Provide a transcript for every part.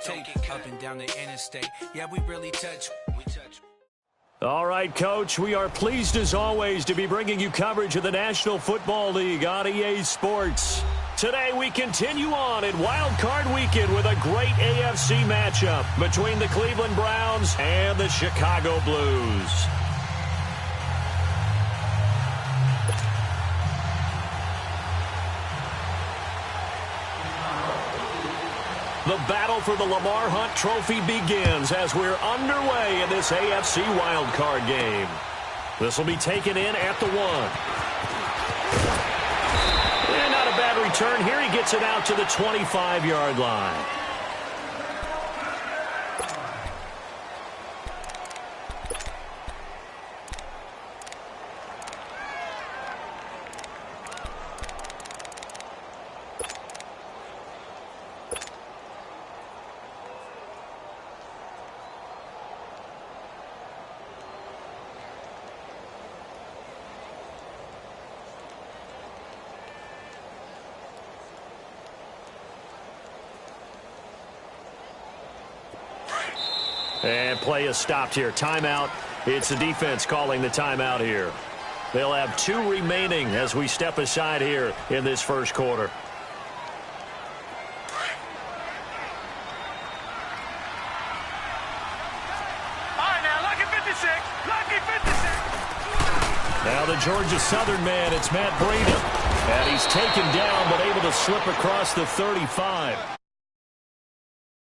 Up and down the interstate. Yeah, we really touch. All right, Coach, we are pleased as always to be bringing you coverage of the National Football League on EA Sports. Today we continue on in Wild Card Weekend with a great AFC matchup between the Cleveland Browns and the Chicago Blues. The battle for the Lamar Hunt Trophy begins as we're underway in this AFC wildcard game. This will be taken in at the 1. And not a bad return here. He gets it out to the 25-yard line. And play is stopped here. Timeout. It's the defense calling the timeout here. They'll have 2 remaining as we step aside here in this first quarter. All right, now, lucky 56. Lucky 56. Now the Georgia Southern man, it's Matt Breida. And he's taken down but able to slip across the 35.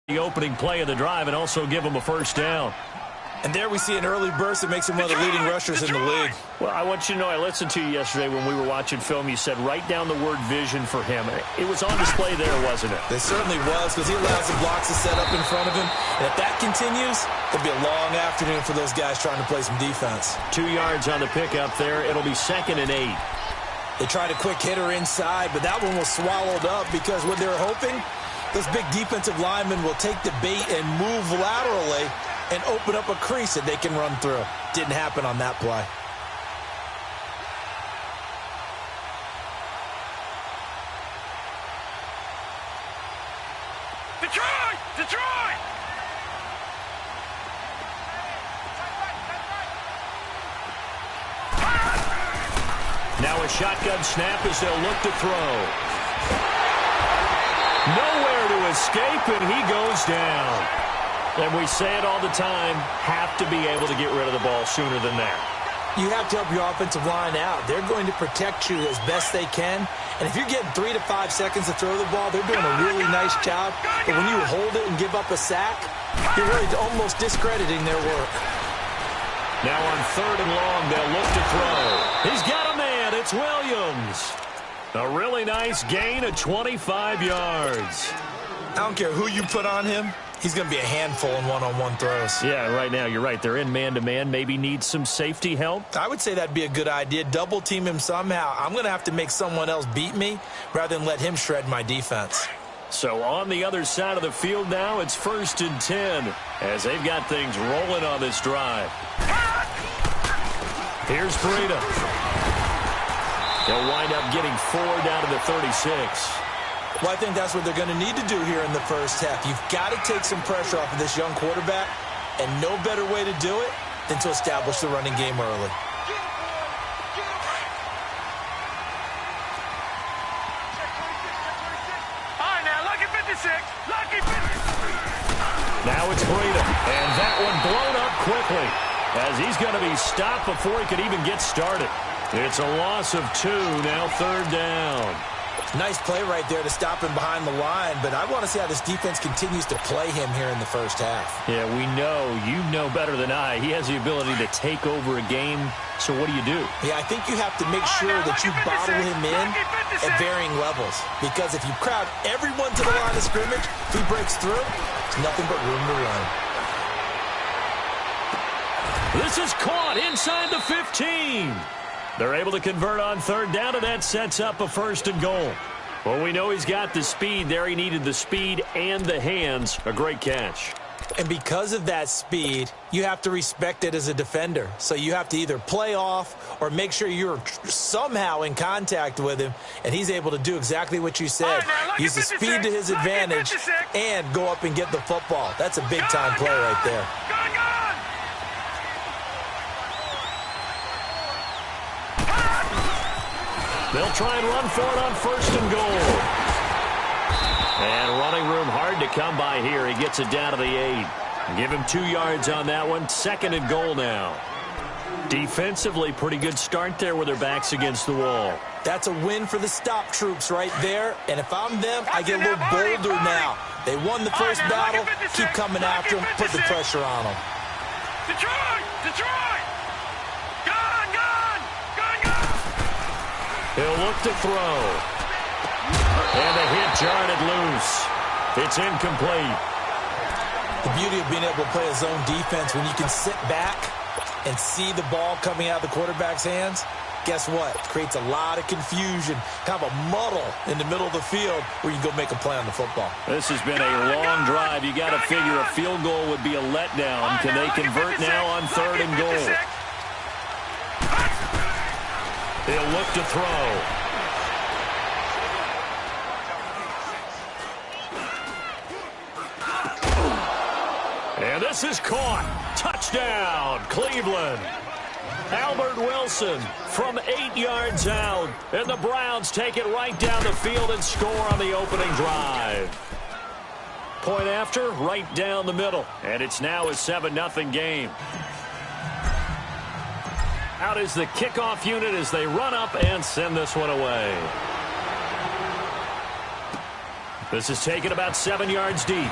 The opening play of the drive and also give him a first down. And there we see an early burst that makes him one of the leading rushers in the league. Well, I want you to know, I listened to you yesterday when we were watching film. You said write down the word vision for him. It was on display there, wasn't it? It certainly was, because he allows the blocks to set up in front of him. And if that continues, it'll be a long afternoon for those guys trying to play some defense. 2 yards on the pickup there. It'll be 2nd and 8. They tried a quick hitter inside, but that one was swallowed up because what they were hoping, those big defensive linemen will take the bait and move laterally and open up a crease that they can run through. Didn't happen on that play. Detroit! Detroit! Now a shotgun snap as they'll look to throw. Nowhere to escape, and he goes down. And we say it all the time, have to be able to get rid of the ball sooner than that. You have to help your offensive line out. They're going to protect you as best they can. And if you're getting 3 to 5 seconds to throw the ball, they're doing a really nice job. But when you hold it and give up a sack, you're really almost discrediting their work. Now on 3rd and long, they'll look to throw. He's got a man. It's Williams. A really nice gain of 25 yards. I don't care who you put on him. He's going to be a handful in one-on-one throws. Yeah, right now, you're right. They're in man-to-man. Maybe need some safety help. I would say that'd be a good idea. Double team him somehow. I'm going to have to make someone else beat me rather than let him shred my defense. So on the other side of the field now, it's 1st and 10 as they've got things rolling on this drive. Here's Breida. They'll wind up getting 4 down to the 36. Well, I think that's what they're going to need to do here in the first half. You've got to take some pressure off of this young quarterback, and no better way to do it than to establish the running game early. All right, now, lucky 56. Lucky 56. Now it's Breida, and that one blown up quickly as he's going to be stopped before he could even get started. It's a loss of 2, now 3rd down. Nice play right there to stop him behind the line, but I want to see how this defense continues to play him here in the first half. Yeah, we know. You know better than I. He has the ability to take over a game, so what do you do? Yeah, I think you have to make sure that you bottle him in at varying levels, because if you crowd everyone to the line of scrimmage, if he breaks through, it's nothing but room to run. This is caught inside the 15. They're able to convert on 3rd down, and that sets up a 1st and goal. Well, we know he's got the speed there. He needed the speed and the hands. A great catch. And because of that speed, you have to respect it as a defender. So you have to either play off or make sure you're somehow in contact with him, and he's able to do exactly what you said. Use the speed to his advantage and go up and get the football. That's a big-time play right there. They'll try and run for it on 1st and goal. And running room hard to come by here. He gets it down to the 8. Give him 2 yards on that one. 2nd and goal now. Defensively, pretty good start there with their backs against the wall. That's a win for the stop troops right there. And if I'm them, I get a little bolder now. They won the first battle. Keep coming after them. Put the pressure on them. Detroit! Detroit! Gone! He'll look to throw. And the hit jarred it loose. It's incomplete. The beauty of being able to play a zone defense when you can sit back and see the ball coming out of the quarterback's hands, guess what? It creates a lot of confusion, kind of a muddle in the middle of the field where you can go make a play on the football. This has been a long drive. You got to figure a field goal would be a letdown. Can they convert now on 3rd and goal? They'll look to throw. And this is caught. Touchdown, Cleveland. Albert Wilson from 8 yards out. And the Browns take it right down the field and score on the opening drive. Point after, right down the middle. And it's now a 7-0 game. Out is the kickoff unit as they run up and send this one away. This is taken about 7 yards deep.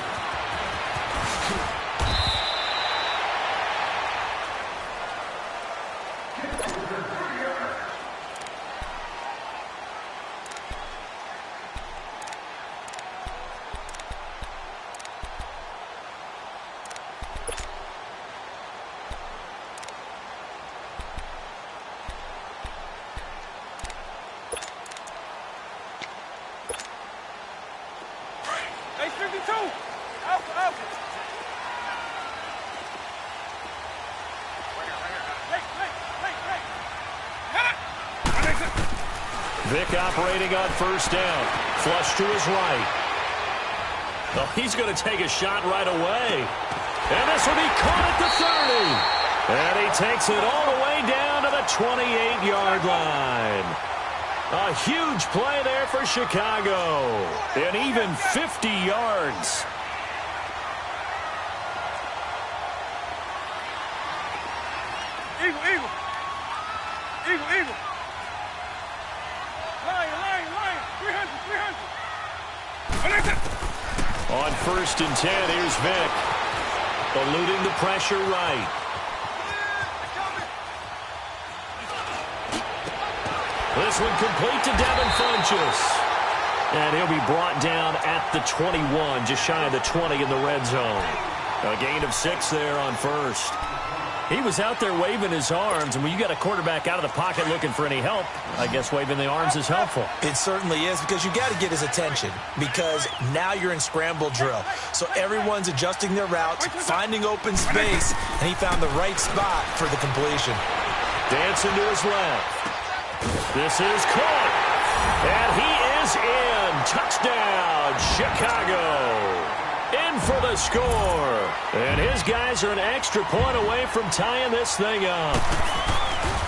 Vick operating on 1st down. Flush to his right. Oh, he's going to take a shot right away. And this will be caught at the 30. And he takes it all the way down to the 28-yard line. A huge play there for Chicago. And even 50 yards. Eagle. Lion. 300. On 1st and 10, here's Vick. Eluding the pressure right. This one complete to Devin Funchess. And he'll be brought down at the 21, just shy of the 20 in the red zone. A gain of 6 there on 1st. He was out there waving his arms, and when you got a quarterback out of the pocket looking for any help, I guess waving the arms is helpful. It certainly is, because you got to get his attention, because now you're in scramble drill. So everyone's adjusting their routes, finding open space, and he found the right spot for the completion. Dancing to his left. This is caught. And he is in. Touchdown, Chicago. In for the score. And his guys are an extra point away from tying this thing up.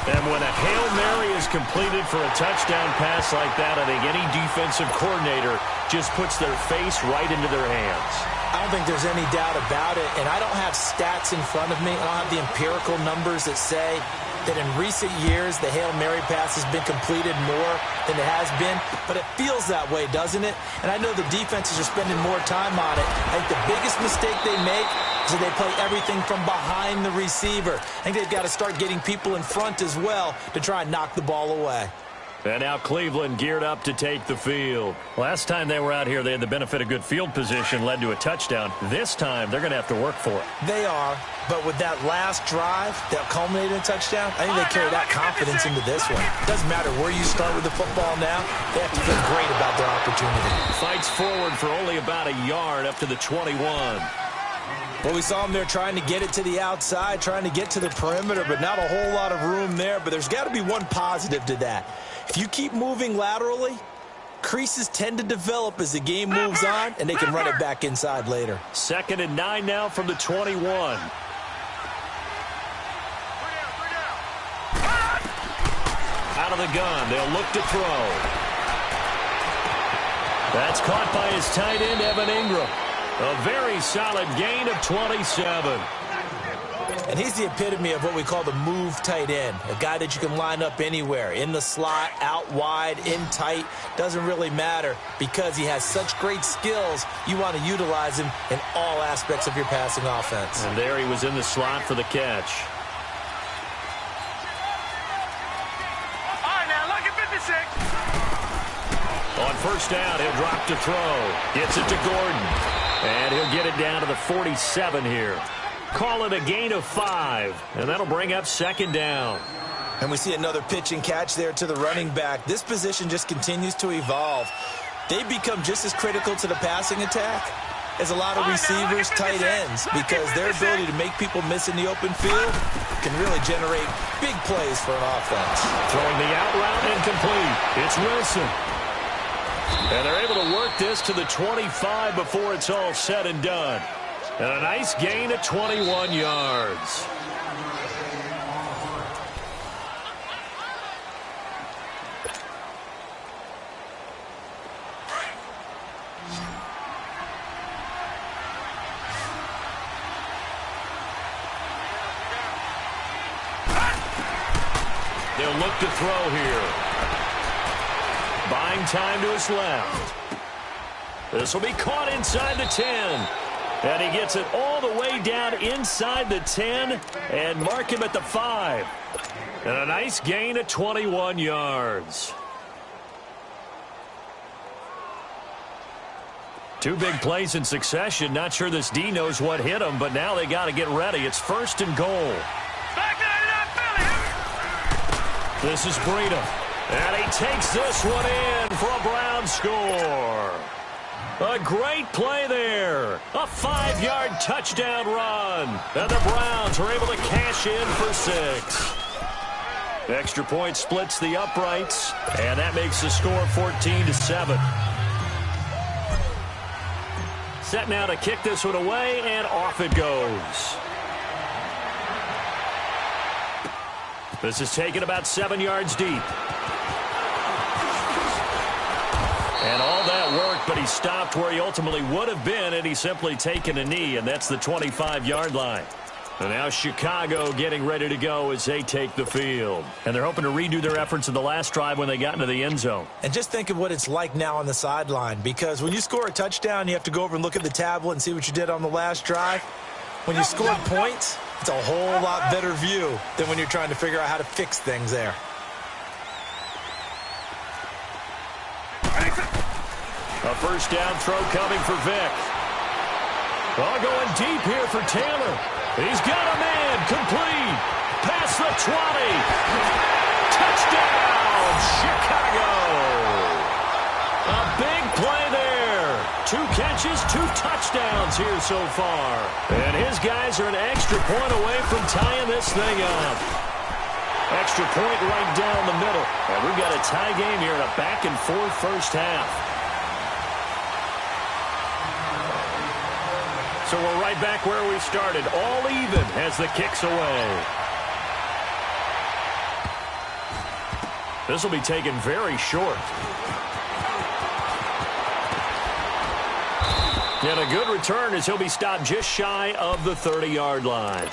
And when a Hail Mary is completed for a touchdown pass like that, I think any defensive coordinator just puts their face right into their hands. I don't think there's any doubt about it, and I don't have stats in front of me. I don't have the empirical numbers that say that in recent years the Hail Mary pass has been completed more than it has been, but it feels that way, doesn't it? And I know the defenses are spending more time on it. I think the biggest mistake they make is that they play everything from behind the receiver. I think they've got to start getting people in front as well to try and knock the ball away. And now Cleveland geared up to take the field. Last time they were out here, they had the benefit of good field position, led to a touchdown. This time, they're going to have to work for it. They are, but with that last drive that culminated in a touchdown, I think they carry that confidence into this one. It doesn't matter where you start with the football now. They have to feel great about their opportunity. Fights forward for only about a yard up to the 21. Well, we saw him there trying to get it to the outside, trying to get to the perimeter, but not a whole lot of room there. But there's got to be one positive to that. If you keep moving laterally, creases tend to develop as the game moves on, and they can run it back inside later. 2nd and 9 now from the 21. Out of the gun, they'll look to throw. That's caught by his tight end, Evan Ingram. A very solid gain of 27. And he's the epitome of what we call the move tight end, a guy that you can line up anywhere, in the slot, out wide, in tight, doesn't really matter because he has such great skills. You want to utilize him in all aspects of your passing offense. And there he was in the slot for the catch. All right, now, look at 56. On first down, he'll drop to throw. Gets it to Gordon. And he'll get it down to the 47 here. Call it a gain of 5. And that'll bring up 2nd down. And we see another pitch and catch there to the running back. This position just continues to evolve. They become just as critical to the passing attack as a lot of receivers, tight ends, because their ability to make people miss in the open field can really generate big plays for an offense. Throwing the out route incomplete. It's Wilson. And they're able to work this to the 25 before it's all said and done. And a nice gain of 21 yards. They'll look to throw here. Buying time to his left. This will be caught inside the 10. And he gets it all the way down inside the 10 and mark him at the 5. And a nice gain of 21 yards. 2 big plays in succession. Not sure this D knows what hit him, but now they got to get ready. It's 1st and goal. This is Breida. And he takes this one in for a Brown score. A great play there. A 5-yard touchdown run. And the Browns are able to cash in for 6. Extra point splits the uprights. And that makes the score 14-7. Set now to kick this one away, and off it goes. This is taken about 7 yards deep. And all that worked, but he stopped where he ultimately would have been, and he's simply taken a knee, and that's the 25-yard line. And now Chicago getting ready to go as they take the field. And they're hoping to redo their efforts in the last drive when they got into the end zone. And just think of what it's like now on the sideline, because when you score a touchdown, you have to go over and look at the tablet and see what you did on the last drive. When you scored points, it's a whole lot better view than when you're trying to figure out how to fix things there. A first down throw coming for Vick. Ball going deep here for Taylor. He's got a man, complete. Past the 20. Touchdown, Chicago. A big play there. 2 catches, 2 touchdowns here so far. And his guys are an extra point away from tying this thing up. Extra point right down the middle. And we've got a tie game here in a back-and-forth first half. So we're right back where we started, all even as the kick's away. This will be taken very short. And a good return as he'll be stopped just shy of the 30-yard line.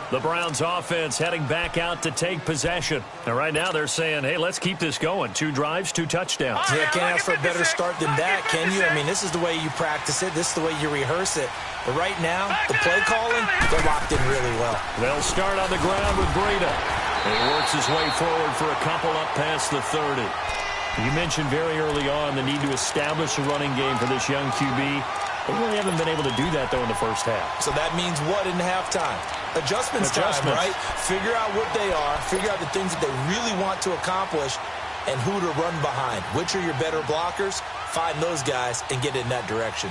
The Browns offense heading back out to take possession. And right now they're saying, hey, let's keep this going. 2 drives, 2 touchdowns. Yeah, can't ask for a better start than that, can you? I mean, this is the way you practice it. This is the way you rehearse it. But right now, the play calling, they're locked in really well. They'll start on the ground with Breida. And he works his way forward for a couple up past the 30. You mentioned very early on the need to establish a running game for this young QB. They really haven't been able to do that, though, in the first half. So that means what in halftime? Adjustments time, right? Figure out what they are, figure out the things that they really want to accomplish, and who to run behind. Which are your better blockers? Find those guys and get in that direction.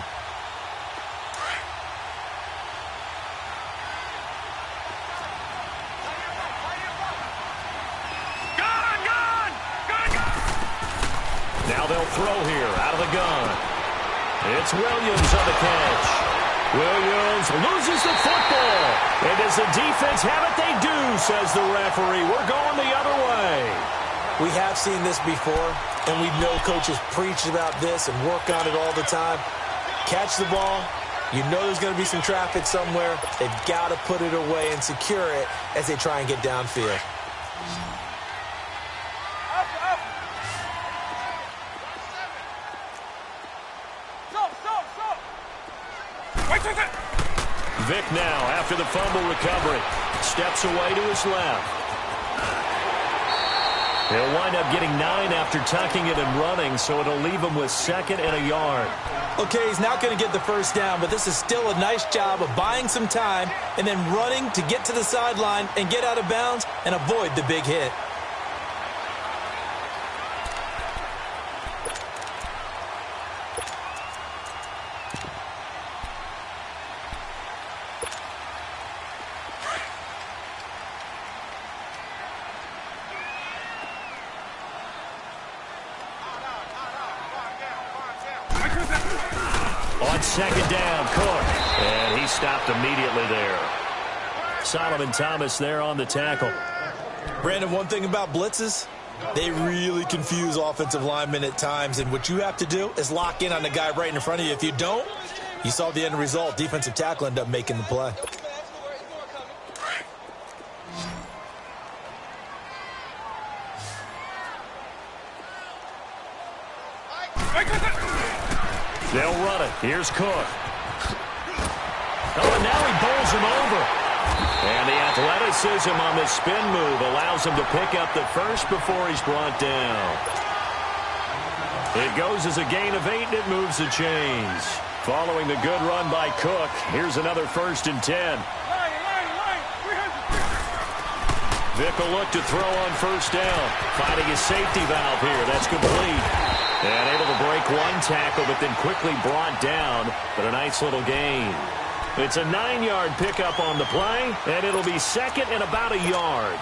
Now they'll throw here out of the gun. It's Williams on the catch. Williams loses the football. And does the defense have it? They do, says the referee. We're going the other way. We have seen this before, and we know coaches preach about this and work on it all the time. Catch the ball. You know there's going to be some traffic somewhere. They've got to put it away and secure it as they try and get downfield. Vic now, after the fumble recovery, steps away to his left. He'll wind up getting 9 after tucking it and running, so it'll leave him with 2nd and a yard. Okay, he's not going to get the first down, but this is still a nice job of buying some time and then running to get to the sideline and get out of bounds and avoid the big hit. On 2nd down, Cook. And he stopped immediately there. Solomon Thomas there on the tackle. Brandon, one thing about blitzes, they really confuse offensive linemen at times. And what you have to do is lock in on the guy right in front of you. If you don't, you saw the end result. Defensive tackle ended up making the play. They'll run it. Here's Cook. Oh, and now he bowls him over. And the athleticism on the spin move allows him to pick up the first before he's brought down. It goes as a gain of 8, and it moves the chains. Following the good run by Cook, here's another 1st and 10. Vic will look to throw on 1st down. Finding his safety valve here. That's complete. And able to break one tackle, but then quickly brought down. But a nice little gain. It's a 9-yard pickup on the play, and it'll be 2nd and about a yard.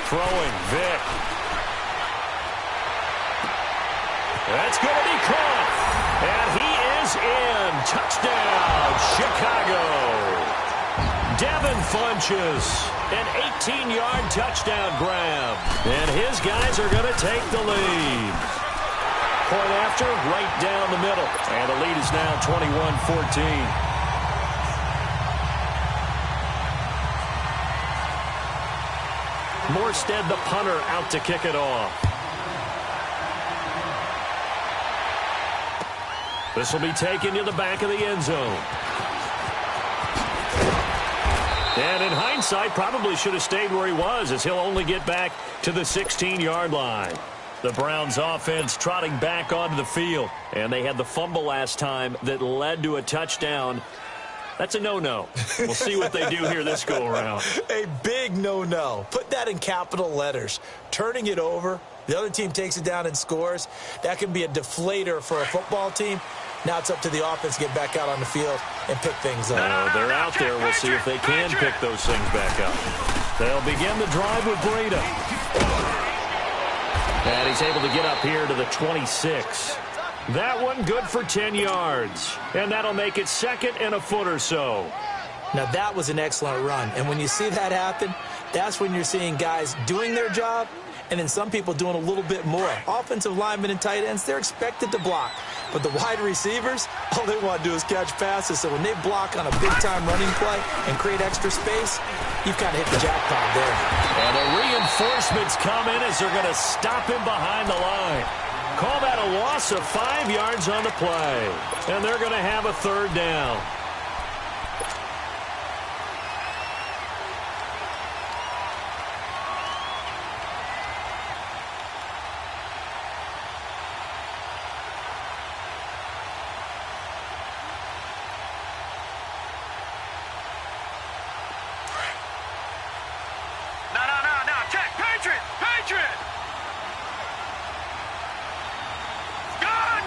Throwing, Vic. That's going to be caught. And he is in. Touchdown, Chicago. Devin Funchess, an 18-yard touchdown grab. And his guys are going to take the lead. Point after, right down the middle. And the lead is now 21-14. Morstead, the punter, out to kick it off. This will be taken to the back of the end zone. And in hindsight, probably should have stayed where he was, as he'll only get back to the 16-yard line. The Browns offense trotting back onto the field. And they had the fumble last time that led to a touchdown. That's a no-no. We'll see what they do here this go-around. A big no-no. Put that in capital letters. Turning it over, the other team takes it down and scores. That can be a deflator for a football team. Now it's up to the offense to get back out on the field and pick things up. They're out there. We'll see if they can pick those things back up. They'll begin the drive with Breida. And he's able to get up here to the 26. That one good for 10 yards. And that'll make it 2nd and a foot or so. Now that was an excellent run. And when you see that happen, that's when you're seeing guys doing their job and then some people doing a little bit more. Offensive linemen and tight ends, they're expected to block. But the wide receivers, all they want to do is catch passes. So when they block on a big-time running play and create extra space, you've kind of hit the jackpot there. And the reinforcements come in as they're going to stop him behind the line. Call that a loss of 5 yards on the play. And they're going to have a 3rd down. No. Check. Patriot. Gone.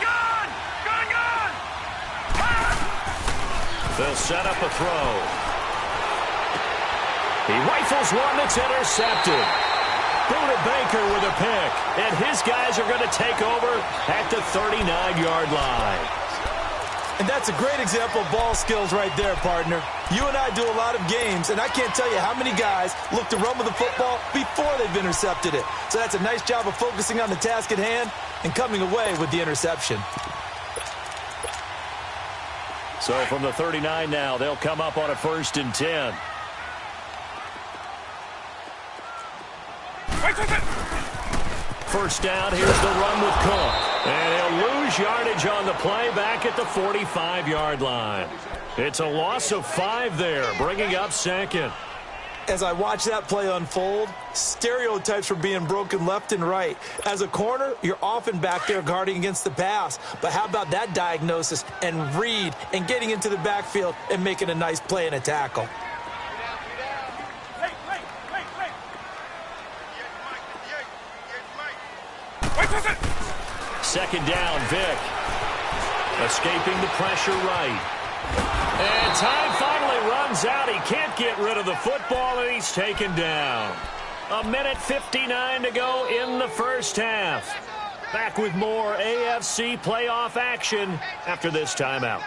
set up a throw. He rifles one that's intercepted. Buda Baker with a pick. And his guys are going to take over at the 39-yard line. And that's a great example of ball skills right there, partner. You and I do a lot of games, and I can't tell you how many guys look to run with the football before they've intercepted it. So that's a nice job of focusing on the task at hand and coming away with the interception. So from the 39 now, they'll come up on a 1st and 10. First down, here's the run with Cook. And he'll lose yardage on the play back at the 45-yard line. It's a loss of 5 there, bringing up 2nd. As I watch that play unfold, stereotypes are being broken left and right. As a corner, you're often back there guarding against the pass. But how about that diagnosis and read and getting into the backfield and making a nice play and a tackle? Second down, Vick. Escaping the pressure right. And time finally runs out. He can't get rid of the football, and he's taken down. 1:59 to go in the first half. Back with more AFC playoff action after this timeout.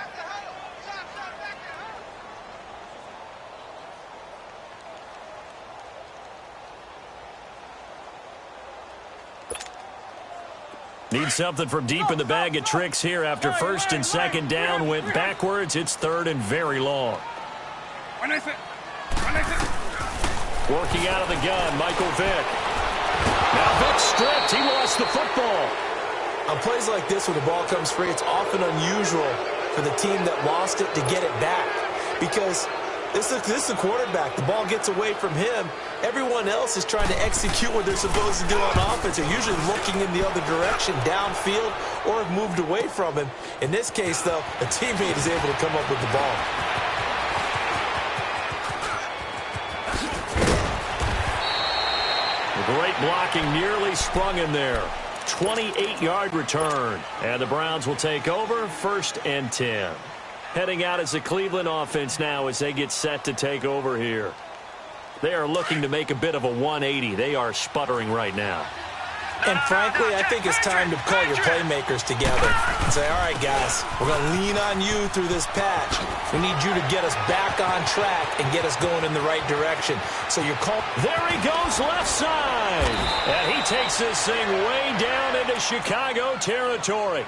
Need something from deep in the bag of tricks here after 1st and 2nd down went backwards. It's 3rd and very long. Working out of the gun, Michael Vick. Now Vick stripped. He lost the football. On plays like this, when the ball comes free, it's often unusual for the team that lost it to get it back. Because this is the quarterback. The ball gets away from him. Everyone else is trying to execute what they're supposed to do on offense. They're usually looking in the other direction, downfield, or have moved away from him. In this case, though, a teammate is able to come up with the ball. Great blocking, nearly sprung in there. 28-yard return. And the Browns will take over 1st and 10. Heading out as the Cleveland offense now as they get set to take over here. They are looking to make a bit of a 180. They are sputtering right now. And frankly, I think it's time to call your playmakers together and say, all right, guys, we're going to lean on you through this patch. We need you to get us back on track and get us going in the right direction. So you're called. There he goes left side. And he takes this thing way down into Chicago territory.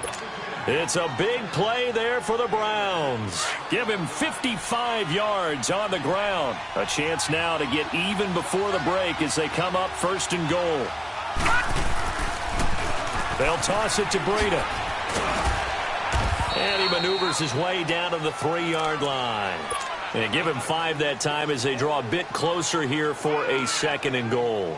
It's a big play there for the Browns. Give him 55 yards on the ground. A chance now to get even before the break as they come up 1st and goal. They'll toss it to Breida. And he maneuvers his way down to the 3-yard line. And give him 5 that time as they draw a bit closer here for a 2nd and goal.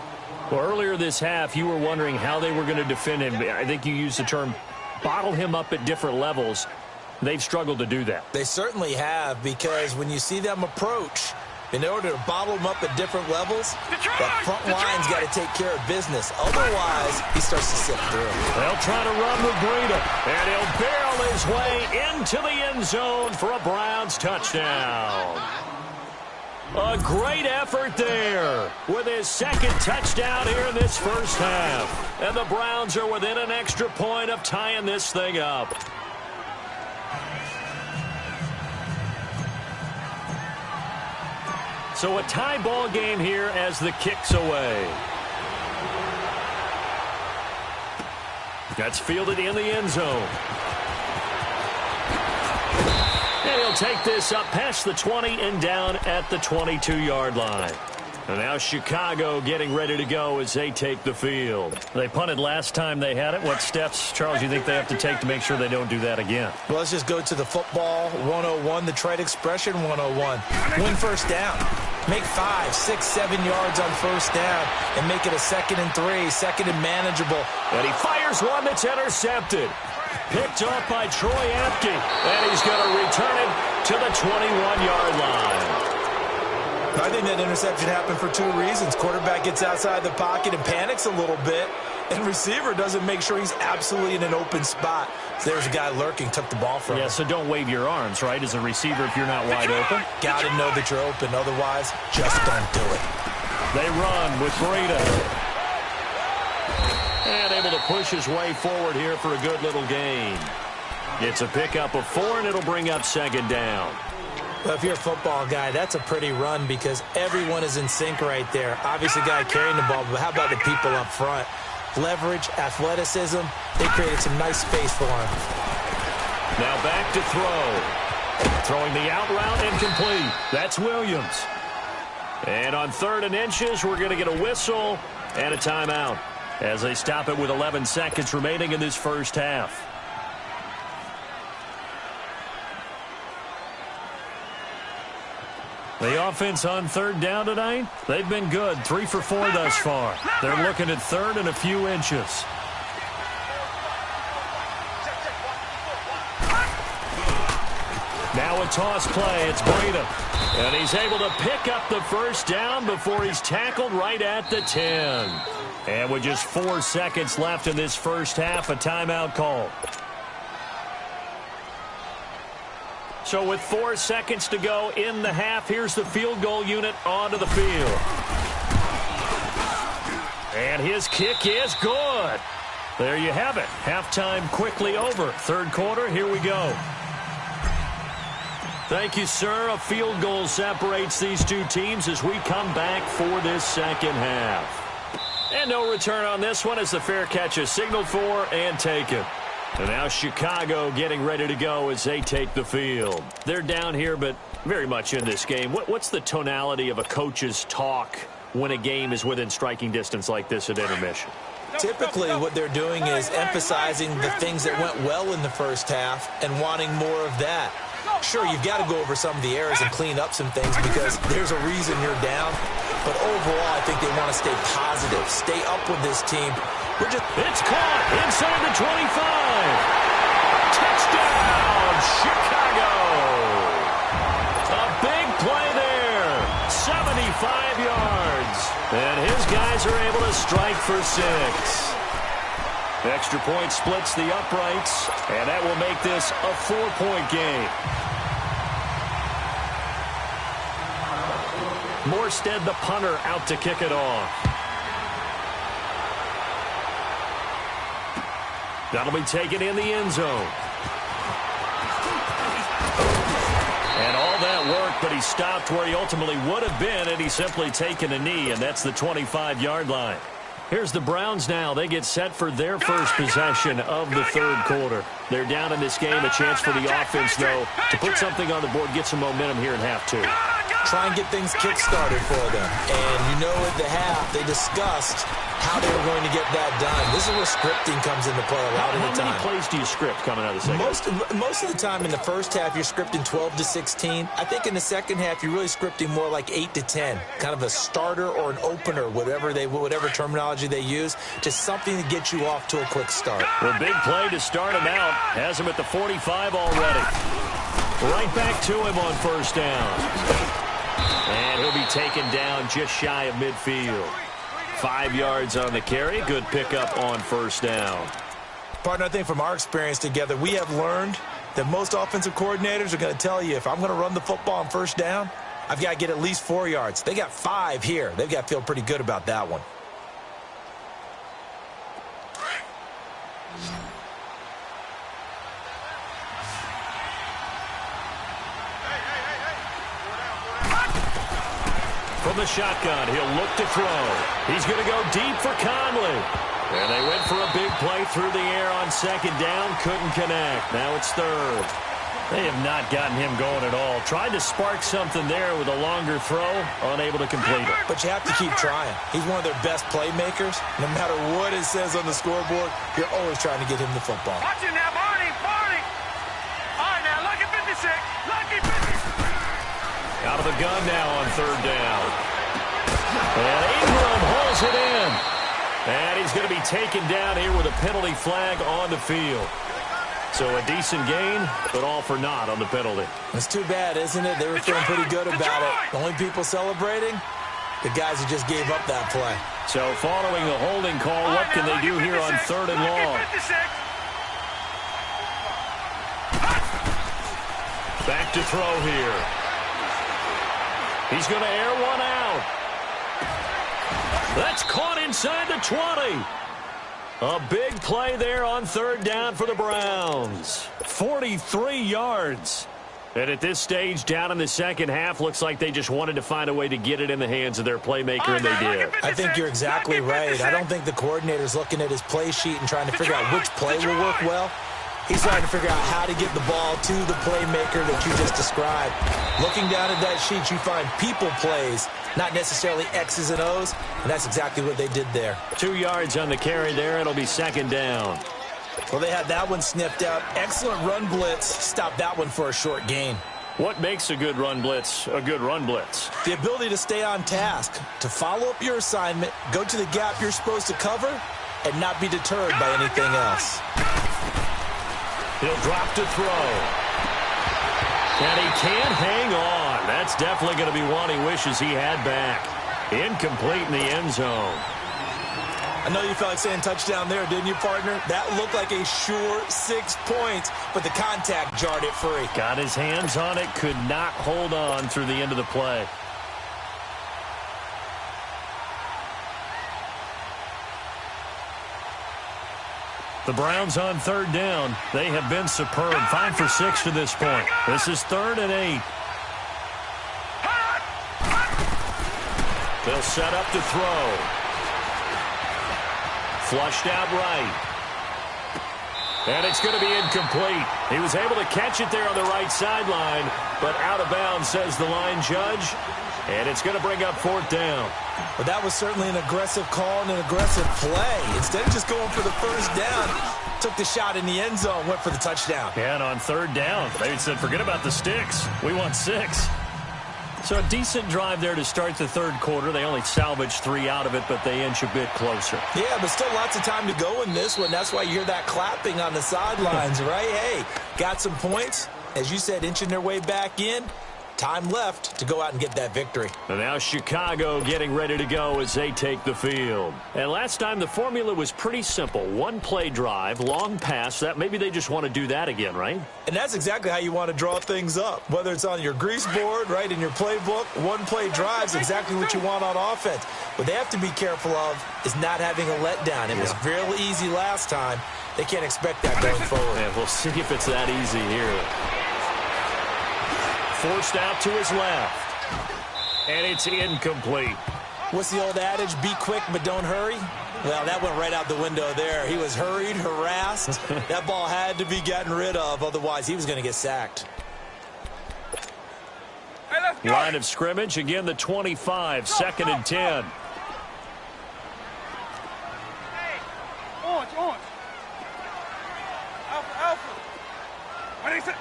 Well, earlier this half, you were wondering how they were going to defend him. I think you used the term bottle him up at different levels. They've struggled to do that. They certainly have, because when you see them approach, in order to bottle them up at different levels, that front line's got to take care of business. Otherwise, he starts to sift through. They'll try to run with Breida, and he'll barrel his way into the end zone for a Browns touchdown. A great effort there with his 2nd touchdown here in this first half. And the Browns are within an extra point of tying this thing up. So a tie ball game here as the kick's away. That's fielded in the end zone. And he'll take this up past the 20 and down at the 22-yard line. And now Chicago getting ready to go as they take the field. They punted last time they had it. What steps, Charles, you think they have to take to make sure they don't do that again? Well, let's just go to the football 101, the trade expression 101. Win first down. Make 5, 6, 7 yards on first down and make it a 2nd and 3, 2nd and manageable. And he fires one that's intercepted. Picked off by Troy Apke. And he's going to return it to the 21-yard line. I think that interception happened for 2 reasons. Quarterback gets outside the pocket and panics a little bit. And receiver doesn't make sure he's absolutely in an open spot. There's a guy lurking, took the ball from him. Yeah, so don't wave your arms, right, as a receiver if you're not wide open. Got to know that you're open. Otherwise, just don't do it. They run with Breida. And able to push his way forward here for a good little gain. It's a pickup of 4, and it'll bring up second down. Well, if you're a football guy, that's a pretty run because everyone is in sync right there. Obviously, the guy carrying the ball, but how about the people up front? Leverage, athleticism, they created some nice space for him. Now back to throw. Throwing the out route and complete. That's Williams. And on 3rd and inches, we're going to get a whistle and a timeout as they stop it with 11 seconds remaining in this first half. The offense on 3rd down tonight, they've been good. 3 for 4 thus far. They're looking at 3rd and a few inches. Now a toss play. It's Breida. And he's able to pick up the first down before he's tackled right at the 10. And with just 4 seconds left in this first half, a timeout call. So with 4 seconds to go in the half, here's the field goal unit onto the field. And his kick is good. There you have it. Halftime quickly over. 3rd quarter, here we go. Thank you, sir. A field goal separates these two teams as we come back for this second half. And no return on this one as the fair catch is signaled for and taken. And now Chicago getting ready to go as they take the field. They're down here, but very much in this game. What's the tonality of a coach's talk when a game is within striking distance like this at intermission? Typically, what they're doing is emphasizing the things that went well in the first half and wanting more of that. Sure, you've got to go over some of the errors and clean up some things because there's a reason you're down. But overall, I think they want to stay positive, stay up with this team. It's caught inside the 25. Touchdown, Chicago. A big play there. 75 yards. And his guys are able to strike for 6. Extra point splits the uprights, and that will make this a 4-point game. Morstead, the punter, out to kick it off. That'll be taken in the end zone. And all that work, but he stopped where he ultimately would have been, and he's simply taken a knee, and that's the 25-yard line. Here's the Browns now. They get set for their first possession of the 3rd quarter. They're down in this game. A chance for the offense, though, to put something on the board, get some momentum here in half 2. Try and get things kick-started for them. And you know at the half, they discussed how they were going to get that done. This is where scripting comes into play a lot of the time. How many plays do you script coming out of the second? Most of the time in the first half, you're scripting 12 to 16. I think in the second half, you're really scripting more like 8 to 10. Kind of a starter or an opener, whatever terminology they use. Just something to get you off to a quick start. A big play to start him out. Has him at the 45 already. Right back to him on first down. And he'll be taken down just shy of midfield. 5 yards on the carry. Good pickup on first down. Partner, I think from our experience together, we have learned that most offensive coordinators are going to tell you, if I'm going to run the football on first down, I've got to get at least 4 yards. They got 5 here. They've got to feel pretty good about that one. From the shotgun, he'll look to throw. He's going to go deep for Conley. And they went for a big play through the air on second down. Couldn't connect. Now it's 3rd. They have not gotten him going at all. Tried to spark something there with a longer throw. Unable to complete it. But you have to keep trying. He's one of their best playmakers. No matter what it says on the scoreboard, you're always trying to get him the football. Watch it now, Barney. All right, now, lucky 56. Lucky 56. Out of the gun now on 3rd down. And Ingram holds it in. And he's going to be taken down here with a penalty flag on the field. So a decent gain, but all for naught on the penalty. It's too bad, isn't it? They were feeling pretty good about it. The only people celebrating, the guys who just gave up that play. So following a holding call, what can they do here on 3rd and long? Back to throw here. He's going to air one out. That's caught inside the 20. A big play there on 3rd down for the Browns. 43 yards. And at this stage, down in the second half, looks like they just wanted to find a way to get it in the hands of their playmaker, and they did. I think you're exactly right. I don't think the coordinator's looking at his play sheet and trying to figure out which play will work well. He's trying to figure out how to get the ball to the playmaker that you just described. Looking down at that sheet, you find people plays, not necessarily X's and O's, and that's exactly what they did there. 2 yards on the carry there. It'll be 2nd down. Well, they had that one sniffed out. Excellent run blitz. Stopped that one for a short gain. What makes a good run blitz a good run blitz? The ability to stay on task, to follow up your assignment, go to the gap you're supposed to cover, and not be deterred by anything else. He'll drop to throw. And he can't hang on. That's definitely going to be one he wishes he had back. Incomplete in the end zone. I know you felt like saying touchdown there, didn't you, partner? That looked like a sure 6 points, but the contact jarred it free. Got his hands on it, could not hold on through the end of the play. The Browns on 3rd down. They have been superb. 5 for 6 to this point. This is 3rd and 8. They'll set up to throw. Flushed out right. And it's going to be incomplete. He was able to catch it there on the right sideline, but out of bounds, says the line judge. And it's going to bring up 4th down. But that was certainly an aggressive call and an aggressive play. Instead of just going for the 1st down, took the shot in the end zone, went for the touchdown. Yeah, and on 3rd down, they said, forget about the sticks. We want 6. So a decent drive there to start the 3rd quarter. They only salvaged 3 out of it, but they inch a bit closer. Yeah, but still lots of time to go in this one. That's why you hear that clapping on the sidelines, right? Hey, got some points. As you said, inching their way back in. Time left to go out and get that victory. And now Chicago getting ready to go as they take the field. And last time the formula was pretty simple. 1 play drive, long pass. That maybe they just want to do that again, right? And that's exactly how you want to draw things up. Whether it's on your grease board, right, in your playbook, 1 play drive is exactly what you want on offense. What they have to be careful of is not having a letdown. It was real easy last time. They can't expect that going forward. And we'll see if it's that easy here. Forced out to his left. And it's incomplete. What's the old adage? Be quick, but don't hurry. Well, that went right out the window there. He was hurried, harassed. That ball had to be gotten rid of. Otherwise, he was going to get sacked. Hey, line of scrimmage. Again, the 25. 2nd and 10. Hey, orange. Alpha. What is it?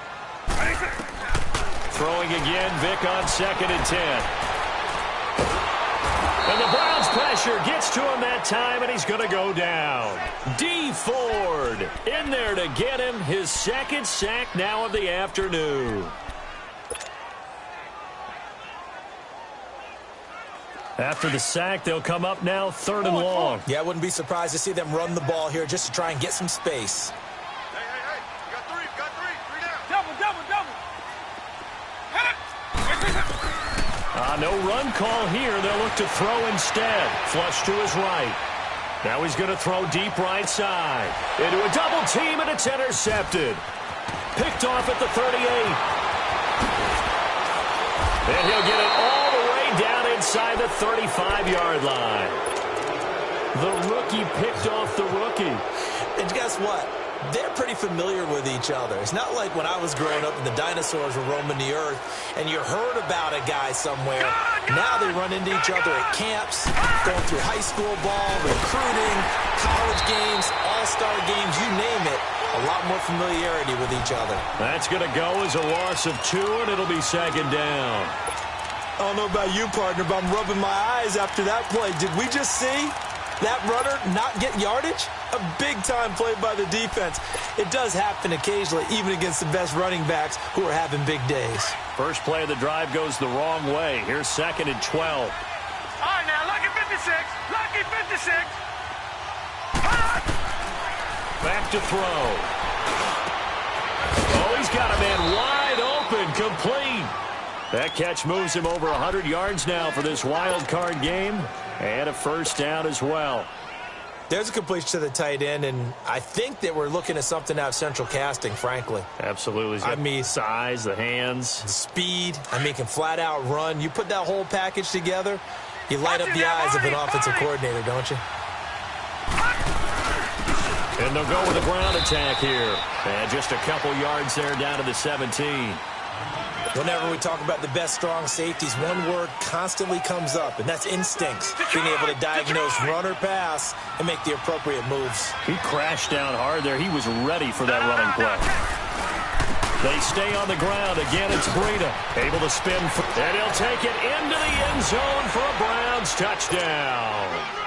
Throwing again, Vic on 2nd and 10. And the Browns pressure gets to him that time, and he's going to go down. D. Ford in there to get him his 2nd sack now of the afternoon. After the sack, they'll come up now 3rd and long. Yeah, I wouldn't be surprised to see them run the ball here just to try and get some space. Hey. You got 3 down. Double. No run call here. They'll look to throw instead. Flush to his right. Now he's going to throw deep right side. Into a double team, and it's intercepted. Picked off at the 38. And he'll get it all the way down inside the 35-yard line. The rookie picked off the rookie. And guess what? They're pretty familiar with each other. It's not like when I was growing up and the dinosaurs were roaming the earth and you heard about a guy somewhere. Now they run into each other at camps, going through high school ball, recruiting, college games, all-star games, you name it. A lot more familiarity with each other. That's going to go as a loss of 2, and it'll be 2nd down. I don't know about you, partner, but I'm rubbing my eyes after that play. Did we just see that runner not get yardage? A big-time play by the defense. It does happen occasionally, even against the best running backs who are having big days. First play of the drive goes the wrong way. Here's 2nd and 12. right, now, lucky 56. Lucky 56. Back to throw. Oh, he's got a man wide open, complete. That catch moves him over 100 yards now for this wild card game. And a first down as well. There's a completion to the tight end, and I think that we're looking at something out of Central Casting, frankly. Absolutely. I mean, size, the hands. the speed. I mean, can flat out run. You put that whole package together, you light up the eyes of an offensive coordinator, don't you? And they'll go with a ground attack here. And just a couple yards there down to the 17. Whenever we talk about the best strong safeties, one word constantly comes up, and that's instincts. Being able to diagnose run or pass and make the appropriate moves. He crashed down hard there. He was ready for that running play. They stay on the ground. Again, it's Breida. Able to spin. And he'll take it into the end zone for a Browns touchdown.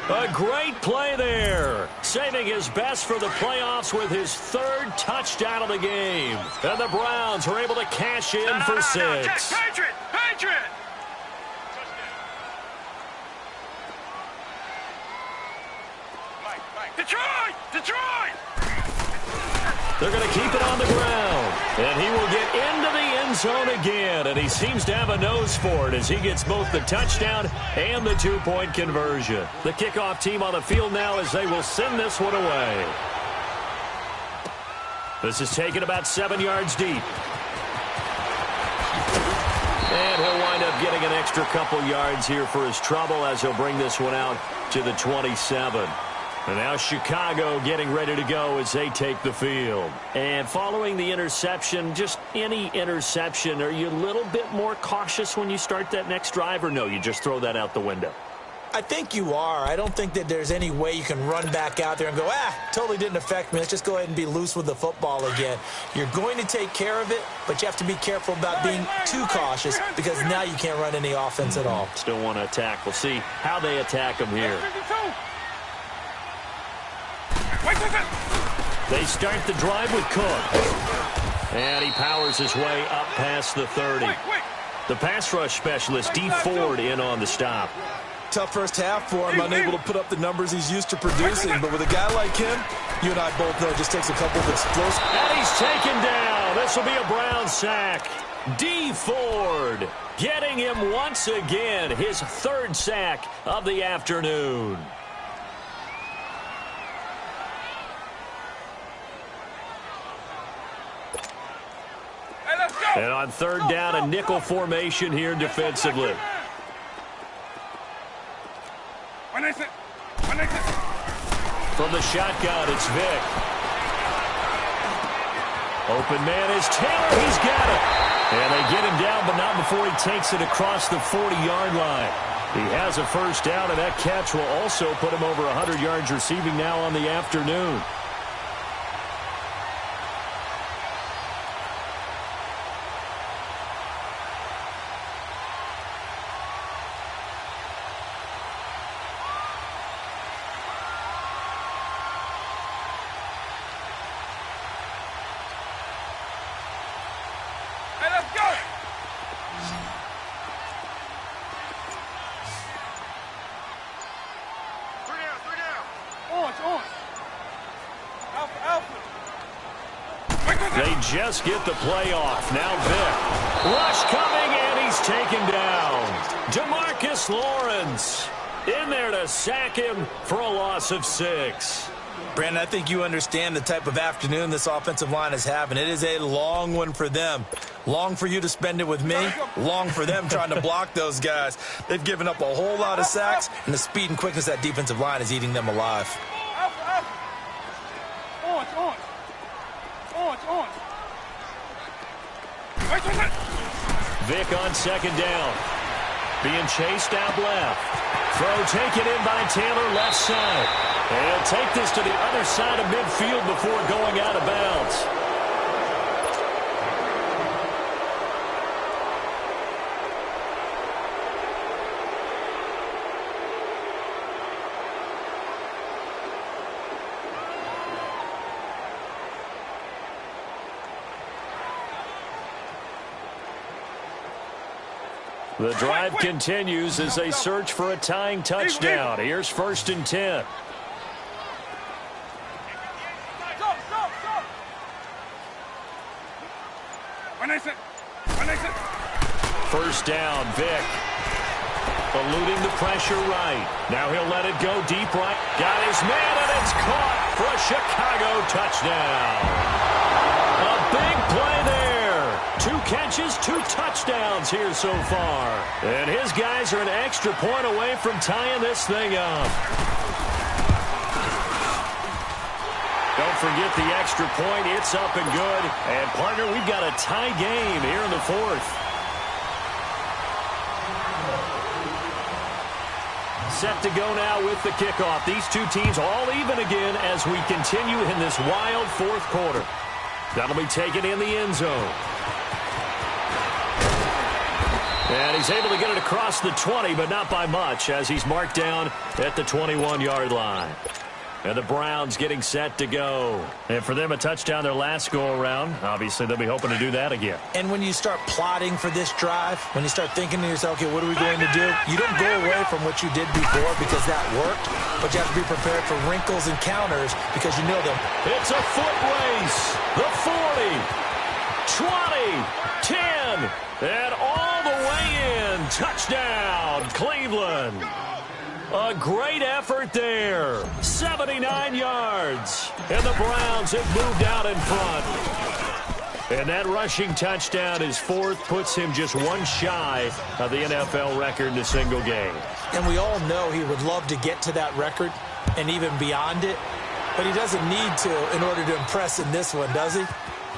A great play there. Saving his best for the playoffs with his third touchdown of the game. And the Browns are able to cash in for 6. Patriot! Patriot! Detroit! Detroit! They're going to keep it on the ground. And he will get into the end zone again. And he seems to have a nose for it as he gets both the touchdown and the 2-point conversion. The kickoff team on the field now as they will send this one away. This is taken about 7 yards deep. And he'll wind up getting an extra couple yards here for his trouble as he'll bring this one out to the 27. And now Chicago getting ready to go as they take the field. And following the interception, just any interception, are you a little bit more cautious when you start that next drive, or no, you just throw that out the window? I think you are. I don't think that there's any way you can run back out there and go, totally didn't affect me. Let's just go ahead and be loose with the football again. You're going to take care of it, but you have to be careful about being too cautious because now you can't run any offense at all. Still want to attack. We'll see how they attack him here. They start the drive with Cook. And he powers his way up past the 30. The pass rush specialist, D. Ford, in on the stop. Tough first half for him, unable to put up the numbers he's used to producing. But with a guy like him, you and I both know it just takes a couple of explosive. And he's taken down. This will be a Brown sack. D. Ford getting him once again, his third sack of the afternoon. And on third down, a nickel formation here defensively. From the shotgun, it's Vic. Open man is Taylor. He's got it. And they get him down, but not before he takes it across the 40-yard line. He has a first down, and that catch will also put him over 100 yards receiving now on the afternoon. They just get the play off. Now Vic. Rush coming, and he's taken down. DeMarcus Lawrence in there to sack him for a loss of 6. Brandon, I think you understand the type of afternoon this offensive line is having. It is a long one for them. Long for you to spend it with me. Long for them trying to block those guys. They've given up a whole lot of sacks, and the speed and quickness of that defensive line is eating them alive. Vic on second down. Being chased out left. Throw taken in by Taylor left side. And he'll take this to the other side of midfield before going out of bounds. The drive continues as they search for a tying touchdown. Here's 1st and 10. First down, Vic. Eluding the pressure right. Now he'll let it go deep right. Got his man, and it's caught for a Chicago touchdown. A big play there. 2 catches, 2 touchdowns here so far. And his guys are an extra point away from tying this thing up. Don't forget the extra point. It's up and good. And, partner, we've got a tie game here in the 4th. Set to go now with the kickoff. These two teams all even again as we continue in this wild 4th quarter. That'll be taken in the end zone. And he's able to get it across the 20, but not by much, as he's marked down at the 21-yard line. And the Browns getting set to go. And for them, a touchdown their last go-around. Obviously, they'll be hoping to do that again. And when you start plotting for this drive, when you start thinking to yourself, okay, what are we going to do? You don't go away from what you did before because that worked, but you have to be prepared for wrinkles and counters because you know them. It's a foot race. The 40, 20, 10, and all the way in. Touchdown, Cleveland. A great effort there. 79 yards. And the Browns have moved out in front. And that rushing touchdown is 4th, puts him just 1 shy of the NFL record in a single game. And we all know he would love to get to that record and even beyond it. But he doesn't need to in order to impress in this one, does he?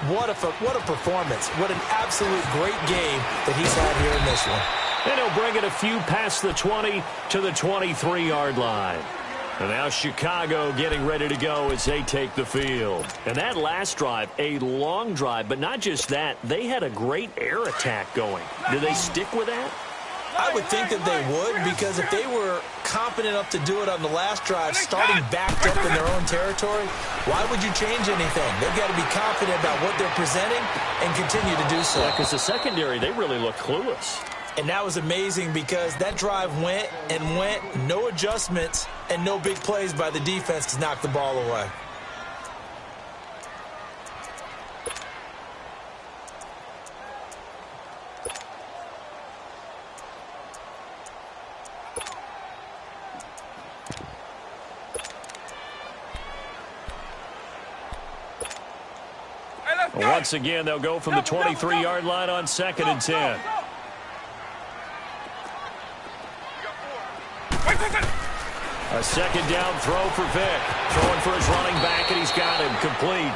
What a performance. What an absolute great game that he's had here in this one. And he'll bring it a few past the 20 to the 23-yard line. And now Chicago getting ready to go as they take the field. And that last drive, a long drive, but not just that. They had a great air attack going. Did they stick with that? I would think that they would, because if they were confident enough to do it on the last drive, starting backed up in their own territory, why would you change anything? They've got to be confident about what they're presenting and continue to do so. Yeah, because the secondary, they really look clueless. And that was amazing because that drive went and went, no adjustments, and no big plays by the defense to knock the ball away. Once again, they'll go from the 23-yard line on 2nd and 10. A 2nd down throw for Vic. Throwing for his running back, and he's got him complete.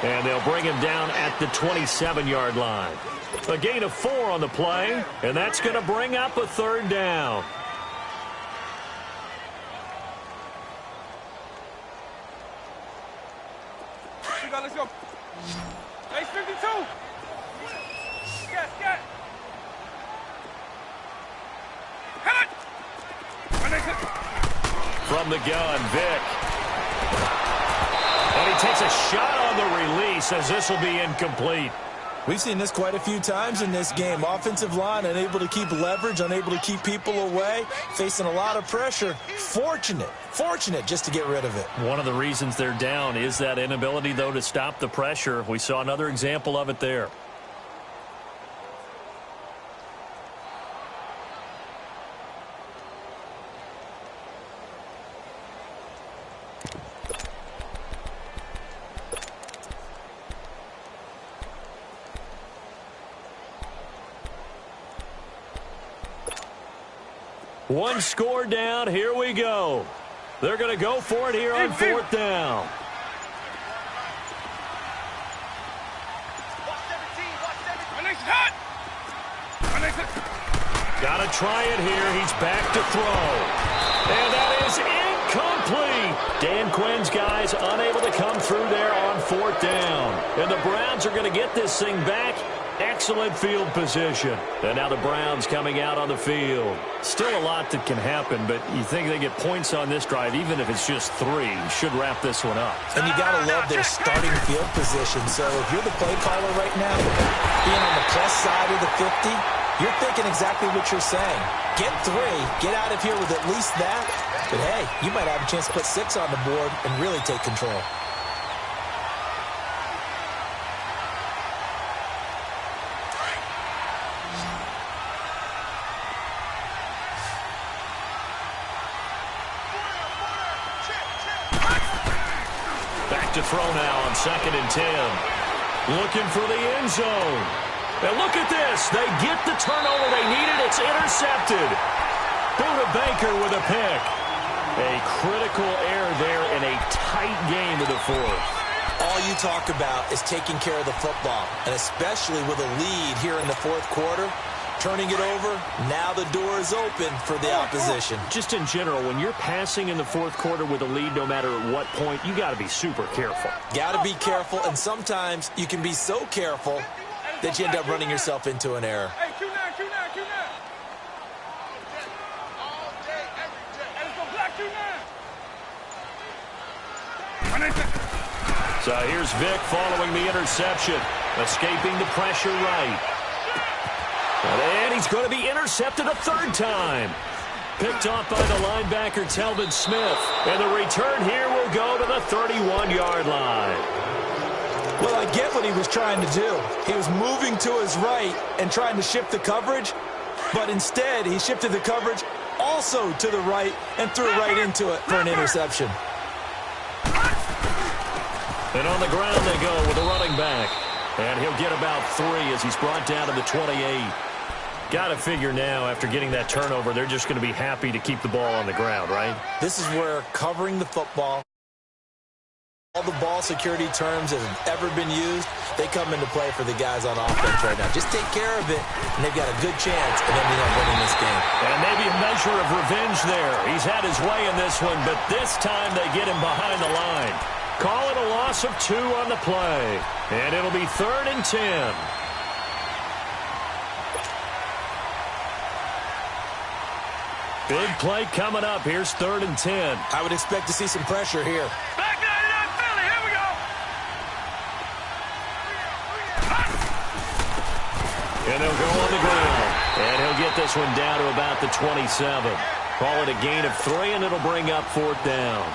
And they'll bring him down at the 27-yard line. A gain of 4 on the play, and that's going to bring up a 3rd down. Let's go. Base 52. Get. Hit it. From the gun, Vic. And he takes a shot on the release as this will be incomplete. We've seen this quite a few times in this game. Offensive line unable to keep leverage, unable to keep people away, facing a lot of pressure. Fortunate just to get rid of it. One of the reasons they're down is that inability, though, to stop the pressure. We saw another example of it there. One score down. Here we go. They're going to go for it here on 4th down. Got to try it here. He's back to throw. And that is incomplete. Dan Quinn's guys unable to come through there on 4th down. And the Browns are going to get this thing back. Excellent field position. And now the Browns coming out on the field. Still a lot that can happen, but you think they get points on this drive, even if it's just 3, should wrap this one up. And you got to love their starting field position. So if you're the play caller right now, being on the plus side of the 50, You're thinking exactly what you're saying. Get 3, get out of here with at least that. But hey, you might have a chance to put 6 on the board and really take control. Back to throw now on 2nd and 10. Looking for the end zone. And look at this. They get the turnover they needed. It's intercepted. Buda Baker with a pick. A critical error there in a tight game of the 4th. All you talk about is taking care of the football, and especially with a lead here in the 4th quarter. Turning it over, now the door is open for the opposition. Just in general, when you're passing in the 4th quarter with a lead, no matter at what point, you got to be super careful. Got to be careful, and sometimes you can be so careful that you end up running yourself into an error. Hey, Q9. All day, every day. Hey, let's go black Q9. So here's Vic following the interception, escaping the pressure right. And he's going to be intercepted a 3rd time. Picked off by the linebacker, Telvin Smith. And the return here will go to the 31-yard line. Well, I get what he was trying to do. He was moving to his right and trying to shift the coverage. But instead, he shifted the coverage also to the right and threw right into it for an interception. And on the ground they go with a running back. And he'll get about 3 as he's brought down to the 28. Got to figure now, after getting that turnover, they're just going to be happy to keep the ball on the ground, right? This is where covering the football, all the ball security terms that have ever been used, they come into play for the guys on offense right now. Just take care of it, and they've got a good chance of ending up winning this game. And maybe a measure of revenge there. He's had his way in this one, but this time they get him behind the line. Call it a loss of 2 on the play. And it'll be 3rd and 10. Big play coming up. Here's 3rd and 10. I would expect to see some pressure here. Back 99 Philly, here we go. And they'll go on the ground. And he'll get this one down to about the 27. Call it a gain of 3, and it'll bring up 4th down.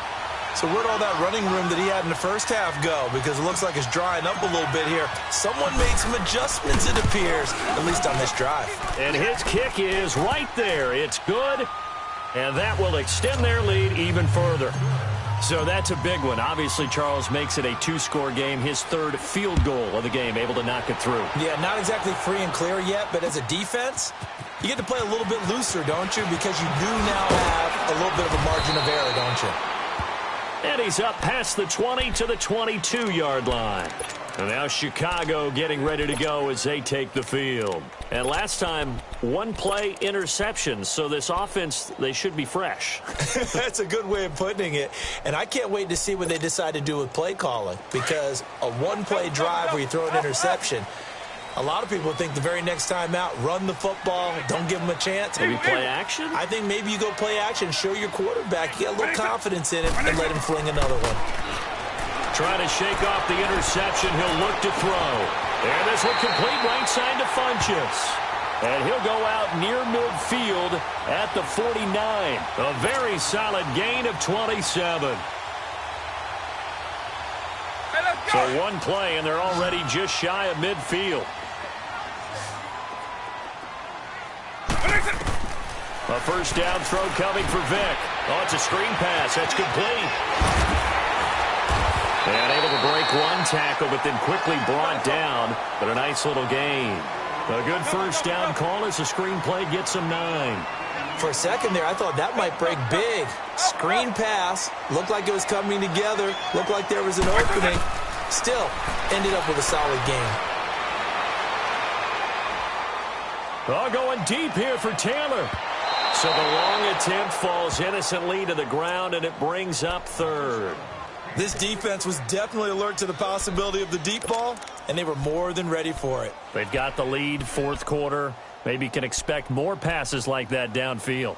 So where'd all that running room that he had in the first half go? Because it looks like it's drying up a little bit here. Someone made some adjustments, it appears, at least on this drive. And his kick is right there. It's good, and that will extend their lead even further. So that's a big one. Obviously, Charles makes it a 2-score game, his 3rd field goal of the game, able to knock it through. Yeah, not exactly free and clear yet, but as a defense, you get to play a little bit looser, don't you? Because you do now have a little bit of a margin of error, don't you? And he's up past the 20 to the 22-yard line. And now Chicago getting ready to go as they take the field. And last time, 1-play interception. So this offense, they should be fresh. That's a good way of putting it. And I can't wait to see what they decide to do with play calling. Because a 1-play drive where you throw an interception, a lot of people think the very next time out, run the football, don't give them a chance. Maybe play action? I think maybe you go play action, show your quarterback, you got a little confidence in it, and let him fling another one. Trying to shake off the interception, he'll look to throw. And this one complete right side to Funchess. And he'll go out near midfield at the 49. A very solid gain of 27. So 1 play, and they're already just shy of midfield. A 1st down throw coming for Vic. Oh, it's a screen pass. That's complete. And able to break 1 tackle, but then quickly brought down. But a nice little gain. A good 1st down call as the screen play gets him 9. For a second there, I thought that might break big. Screen pass. Looked like it was coming together. Looked like there was an opening. Still, ended up with a solid game. Oh, going deep here for Taylor. So the long attempt falls innocently to the ground, and it brings up 3rd. This defense was definitely alert to the possibility of the deep ball, and they were more than ready for it. They've got the lead, 4th quarter. Maybe can expect more passes like that downfield.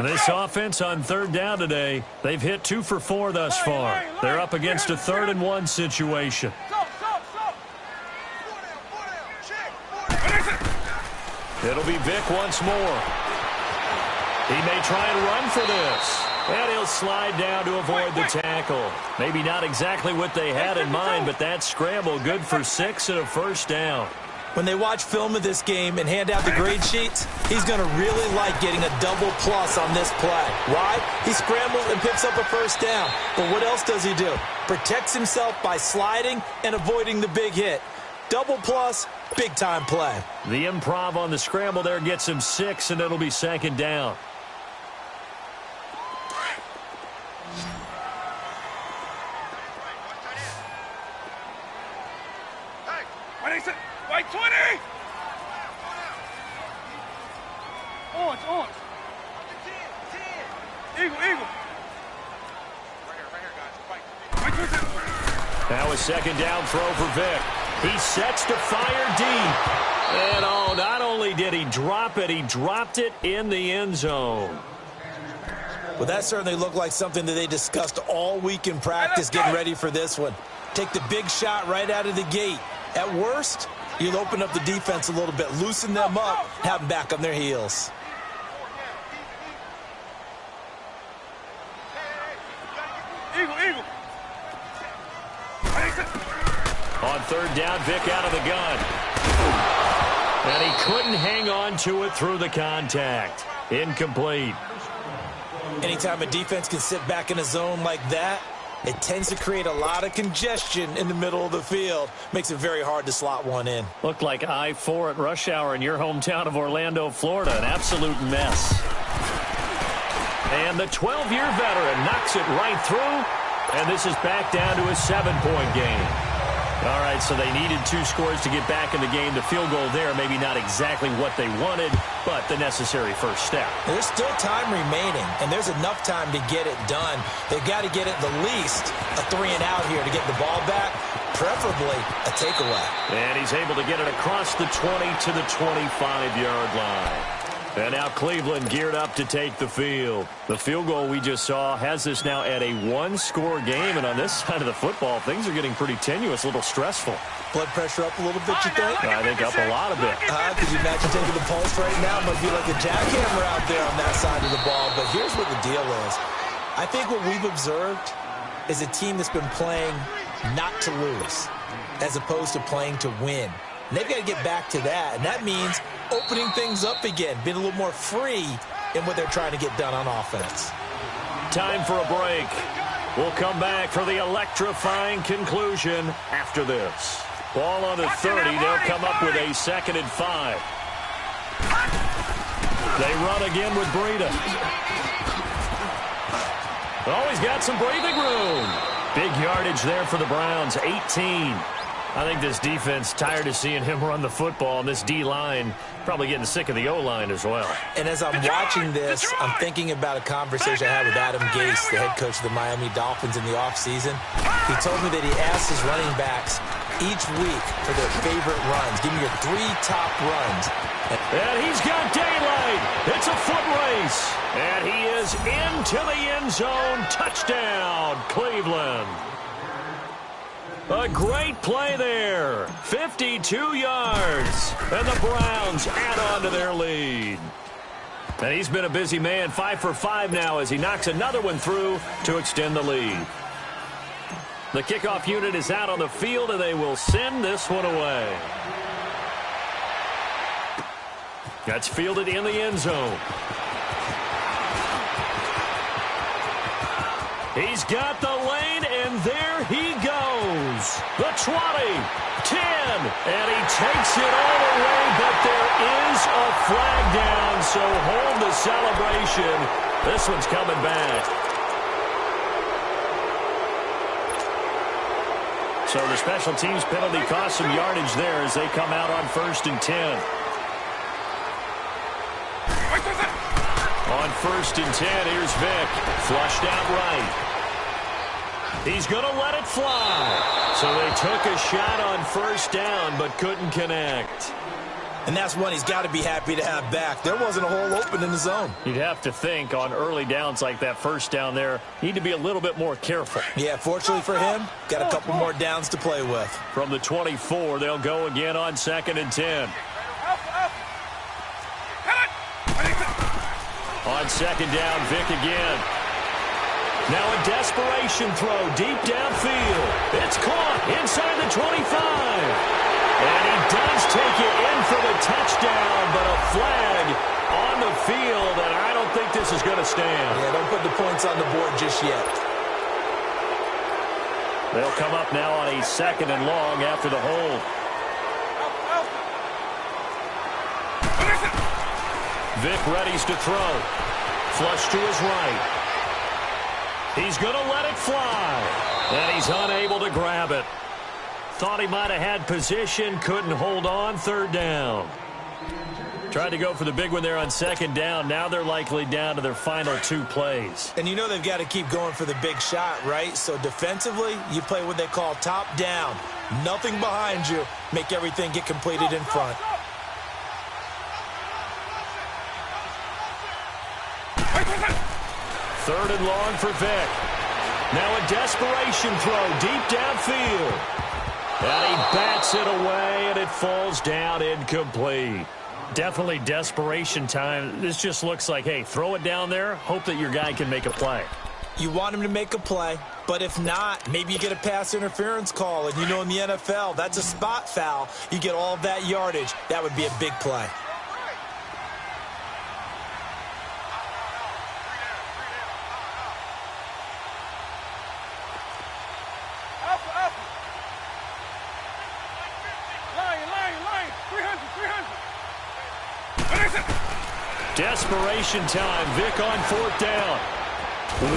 This offense on third down today, they've hit 2 for 4 thus far. They're up against a 3rd-and-1 situation. It'll be Vic once more. He may try and run for this. And he'll slide down to avoid the tackle. Maybe not exactly what they had in mind, but that scramble good for 6 and a first down. When they watch film of this game and hand out the grade sheets, he's going to really like getting a double plus on this play. Why? He scrambles and picks up a first down. But what else does he do? Protects himself by sliding and avoiding the big hit. Double plus, big-time play. The improv on the scramble there gets him 6, and it'll be 2nd down. White 20! On. Eagle. Right here, guys. Now a 2nd down throw for Vic. He sets to fire deep. And not only did he drop it, he dropped it in the end zone. Well, that certainly looked like something that they discussed all week in practice getting ready for this one. Take the big shot right out of the gate. At worst, you'll open up the defense a little bit, loosen them up, have them back on their heels. Eagle. On 3rd down, Vic out of the gun. And he couldn't hang on to it through the contact. Incomplete. Anytime a defense can sit back in a zone like that, it tends to create a lot of congestion in the middle of the field. Makes it very hard to slot one in. Looked like I-4 at rush hour in your hometown of Orlando, Florida. An absolute mess. And the 12-year veteran knocks it right through. And this is back down to a 7-point game. All right, so they needed 2 scores to get back in the game. The field goal there, maybe not exactly what they wanted, but the necessary first step. There's still time remaining, and there's enough time to get it done. They've got to get at the least a 3-and-out here to get the ball back, preferably a takeaway. And he's able to get it across the 20 to the 25-yard line. And now Cleveland geared up to take the field. The field goal we just saw has this now at a 1-score game. And on this side of the football, things are getting pretty tenuous, a little stressful. Blood pressure up a little bit, you think? I think up a lot of it. Could you imagine taking the pulse right now? It must be like a jackhammer out there on that side of the ball. But here's what the deal is. I think what we've observed is a team that's been playing not to lose as opposed to playing to win. And they've got to get back to that. And that means opening things up again, being a little more free in what they're trying to get done on offense. Time for a break. We'll come back for the electrifying conclusion after this. Ball on the 30. They'll come up with a 2nd and 5. They run again with Breida. Oh, he's got some breathing room. Big yardage there for the Browns, 18. I think this defense tired of seeing him run the football, and this D-line probably getting sick of the O-line as well. And as I'm watching this, I'm thinking about a conversation I had with Adam Gase, the head coach of the Miami Dolphins in the offseason. He told me that he asked his running backs each week for their favorite runs. Give me your 3 top runs. And he's got daylight. It's a foot race. And he is into the end zone. Touchdown, Cleveland. A great play there. 52 yards. And the Browns add on to their lead. And he's been a busy man. 5 for 5 now as he knocks another one through to extend the lead. The kickoff unit is out on the field, and they will send this one away. That's fielded in the end zone. He's got the lane, and there he goes. The 20, 10, and he takes it all the way, but there is a flag down, so hold the celebration. This one's coming back. So the special teams penalty cost some yardage there as they come out on 1st and 10. On 1st and 10, here's Vic. Flushed out right. He's going to let it fly. So they took a shot on 1st down, but couldn't connect. And that's one he's got to be happy to have back. There wasn't a hole open in the zone. You'd have to think on early downs like that first down there, need to be a little bit more careful. Yeah, fortunately for him, got a couple more downs to play with. From the 24, they'll go again on 2nd and 10. On 2nd down, Vic again. Now a desperation throw deep downfield. It's caught inside the 25. And he does take it in for the touchdown, but a flag on the field, and I don't think this is going to stand. Yeah, don't put the points on the board just yet. They'll come up now on a 2nd and long after the hold. Vic readies to throw. Flush to his right. He's going to let it fly. And he's unable to grab it. Thought he might have had position, couldn't hold on, 3rd down. Tried to go for the big one there on 2nd down. Now they're likely down to their final 2 plays. And you know they've got to keep going for the big shot, right? So defensively, you play what they call top down. Nothing behind you. Make everything get completed in front. Third and long for Vic. Now a desperation throw deep downfield. And he bats it away, and it falls down incomplete. Definitely desperation time. This just looks like, hey, throw it down there, hope that your guy can make a play. You want him to make a play, but if not, maybe you get a pass interference call. And you know in the NFL, that's a spot foul. You get all of that yardage. That would be a big play. Desperation time. Vic on 4th down.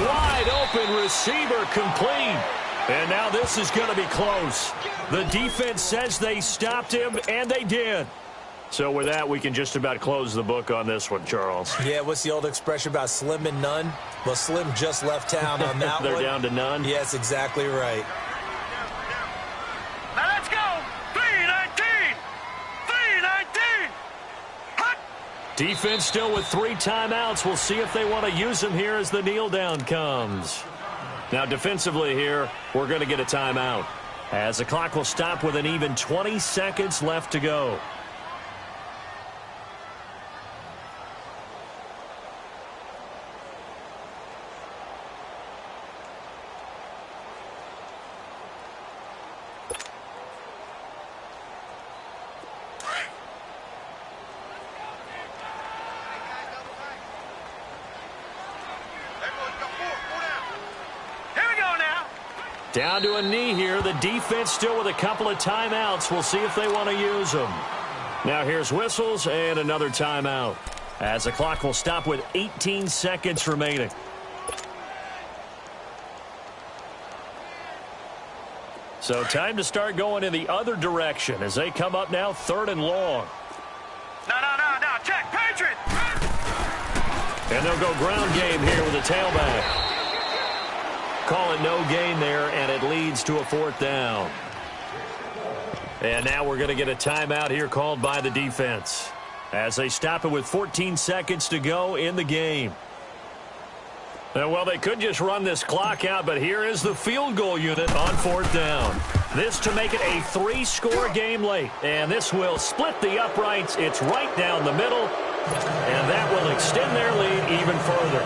Wide open receiver complete. And now this is going to be close. The defense says they stopped him, and they did. So with that, we can just about close the book on this one, Charles. Yeah, what's the old expression about slim and none? Well, Slim just left town on that They're one. down to none? Yes, exactly right. Now let's go. 3-19. 3-19. Hut. Defense still with 3 timeouts. We'll see if they want to use them here as the kneel down comes. Now defensively here, we're going to get a timeout, as the clock will stop with an even 20 seconds left to go. Down to a knee here. The defense still with a couple of timeouts. We'll see if they want to use them. Now here's whistles and another timeout, as the clock will stop with 18 seconds remaining. So time to start going in the other direction as they come up now 3rd and long. No. Check. Patriot. And they'll go ground game here with a tailback. Call it no gain there, and it leads to a 4th down. And now we're going to get a timeout here called by the defense, as they stop it with 14 seconds to go in the game. Well, they could just run this clock out, but here is the field goal unit on 4th down. This to make it a 3-score game late, and this will split the uprights. It's right down the middle, and that will extend their lead even further.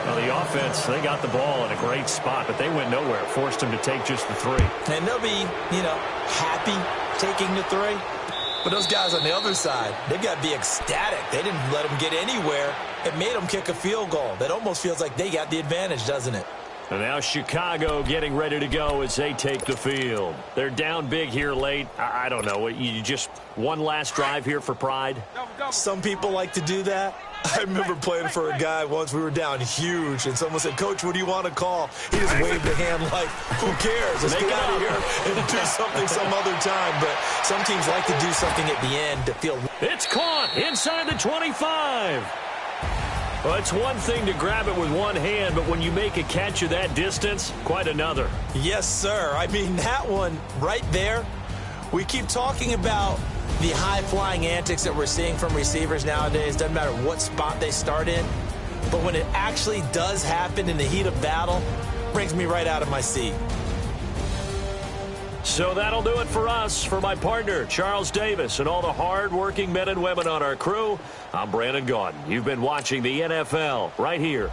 Now, the offense, they got the ball in a great spot, but they went nowhere, forced them to take just the 3. And they'll be, happy taking the 3. But those guys on the other side, they've got to be ecstatic. They didn't let them get anywhere. It made them kick a field goal. That almost feels like they got the advantage, doesn't it? And now Chicago getting ready to go as they take the field. They're down big here late. I don't know. You just one last drive here for pride? Some people like to do that. I remember playing for a guy once. We were down huge, and someone said, "Coach, what do you want to call?" He just waved a hand like, who cares? Let's get out of here and do something some other time. But some teams like to do something at the end to feel. It's caught inside the 25. Well, it's one thing to grab it with one hand, but when you make a catch of that distance, quite another. Yes, sir. I mean, that one right there, we keep talking about The high-flying antics that we're seeing from receivers nowadays, doesn't matter what spot they start in, but when it actually does happen in the heat of battle, brings me right out of my seat. So that'll do it for us. For my partner, Charles Davis, and all the hard-working men and women on our crew, I'm Brandon Gaudin. You've been watching the NFL right here